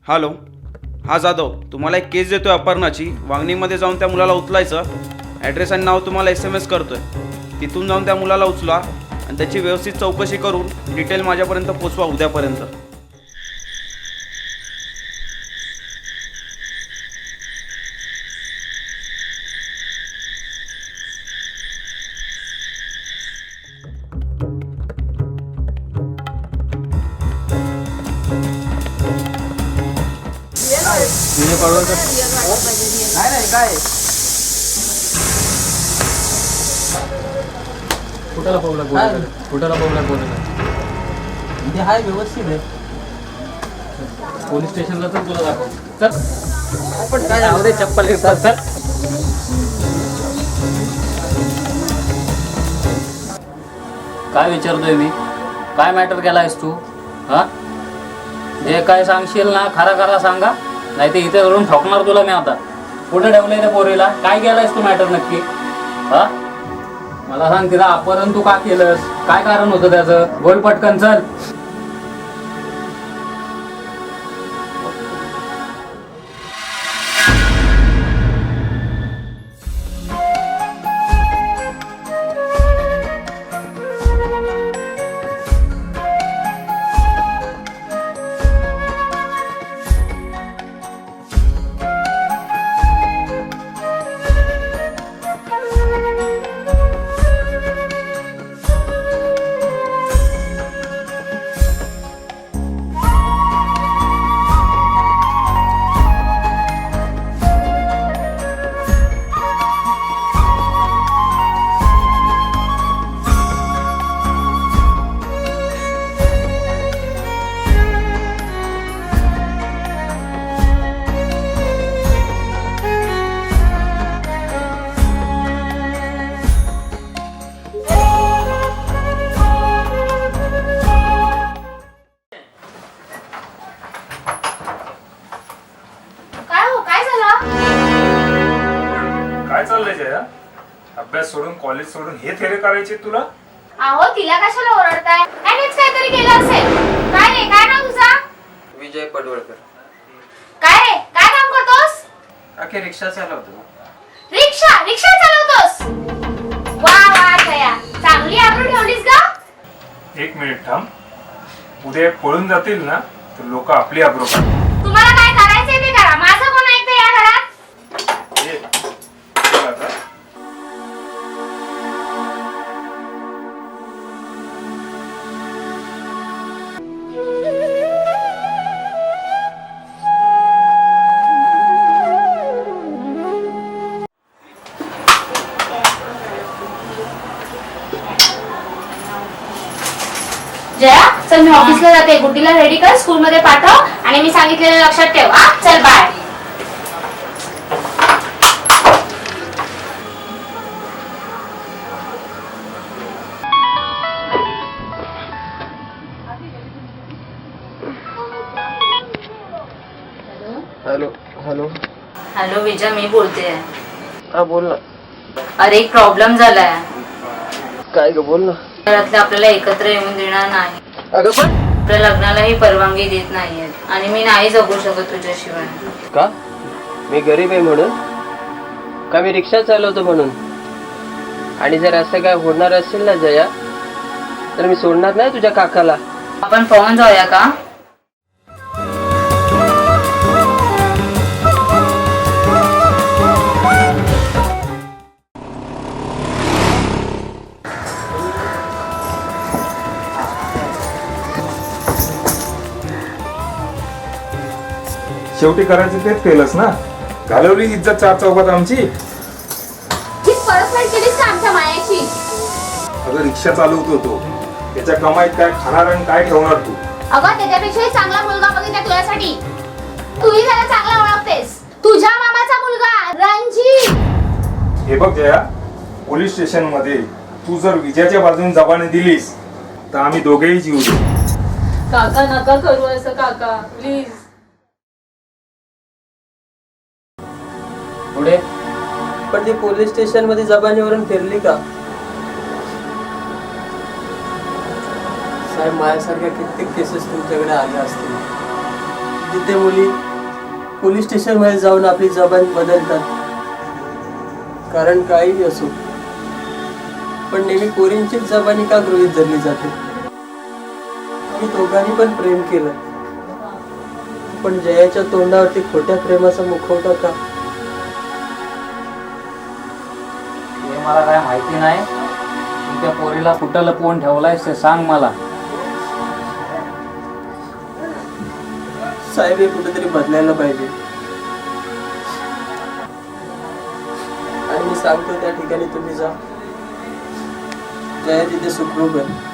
Hello, हा जाधव, तुम्हाला एक केस देतोय अपहरणाची. वांगणीमध्ये जाऊन त्या मुलाला उचलायचं. ॲड्रेस आणि नाव तुम्हाला SMS करतोय. तिथून जाऊन त्या मुलाला उचला आणि त्याची व्यवस्थित चौकशी करून डिटेल माझ्यापर्यंत पोचवा उद्यापर्यंत. नाही काय कुठाला पावला बोलायला ते हाय व्यवस्थित आहे. पोलीस स्टेशनला तर तुला दाखव. चल पण काय आवडे चप्पल घेतात सर. काय विचारतोय मी? काय मॅटर केलायस तू? हा, जे काय सांगशील ना खरा खरा सांगा, नाही ते इथे धरून ठोकणार तुला मी आता. कुठे ठेवलंय त्या पोरीला? काय केलायस तू मॅटर नक्की? हा, मला सांग. तिला अपहरण तू का केलंस? काय कारण होतं त्याचं? बोल पटकन, चल. काय चाललंय जया? अभ्यास सोडून कॉलेज सोडून हे थेरे करायचे तुला? अहो तिला कशाला ओरडताय? ह्यानेच काहीतरी केलं असेल. काय रे, काय नाव तुझा? विजय पडवळकर. काय रे, काय काम करतोस? अखे रिक्षा चालवतो. रिक्षा रिक्षा चालवतोस? वा वा जया, चांगली आबरू ठेवलीस ग. एक मिनिट थांब. उद्या पळून जातील ना तर लोक आपली आबरू काढतील. तुम्हाला काय करायचंय ते करा. माझं कोण ऐकतंय या घरात? ये, चल आता. जया, चल मी ऑफिसला जाते. गुड्डीला रेडी कर, स्कूल मध्ये पाठव आणि मी सांगितलेलं लक्षात ठेव. हा, चल बाय. Hello hello. हॅलो विजय, मी बोलते. हा बोल ना. अरे एक प्रॉब्लेम झालाय. काय ग, बोल ना. घरातले आपल्याला एकत्र येऊन देणार नाही. अगं पण आपल्या लग्नालाही परवानगी देत नाहीयेत आणि मी नाही जगू शकत तुझ्याशिवाय. का? मी गरीब आहे म्हणून? का मी रिक्षा चालवतो म्हणून? आणि जर असं काय होणार असेल ना जया, तर मी सोडणार नाही तुझ्या काकाला. आपण पळून जाऊया का? शेवटी करायचं तेच केलंस ना. घालवली इज्जत चार चौकात आमची. परतफेड केलीस का आमच्या मायाची? अगं रिक्षा चालवतो तो. त्याच्या कमाईत काय खाणार आणि काय ठेवणार तू? अगं त्याच्यापेक्षाही चांगला मुलगा बघितला तुझ्यासाठी. तूही त्याला चांगला ओळखतेस. तुझ्या मामाचा मुलगा रणजित. हे बघ जया, पोलीस स्टेशन मध्ये तू जर विजयाच्या बाजूने जबानी दिलीस तर आम्ही दोघेही जीव देऊ. काका नका करू असं काका, प्लीज. पुढे पण ती पोलीस स्टेशन मध्ये जबानीवरून फिरली का? साहेब, माझ्यासारख्या कित्येक केसेस तुमच्याकडे आल्या असतील. जिथे मुली पोलीस स्टेशनमध्ये जाऊन आपली जबान बदलतात. कारण काही असो, पण नेहमी पोरींचीच जबानी का गृहीत धरली जाते? मी दोघांनी पण प्रेम केलं, पण जयाच्या तोंडावरती खोट्या प्रेमाचा मुखवटा का? हे मला काय माहिती नाही. तू त्या पोरीला कुठं लपवून ठेवलायस ते सांग मला. साहेब, हे कुठेतरी बदलायला पाहिजे. आणि मी सांगतो त्या ठिकाणी तुम्ही जा. जया तिथे सुखरूप आहे.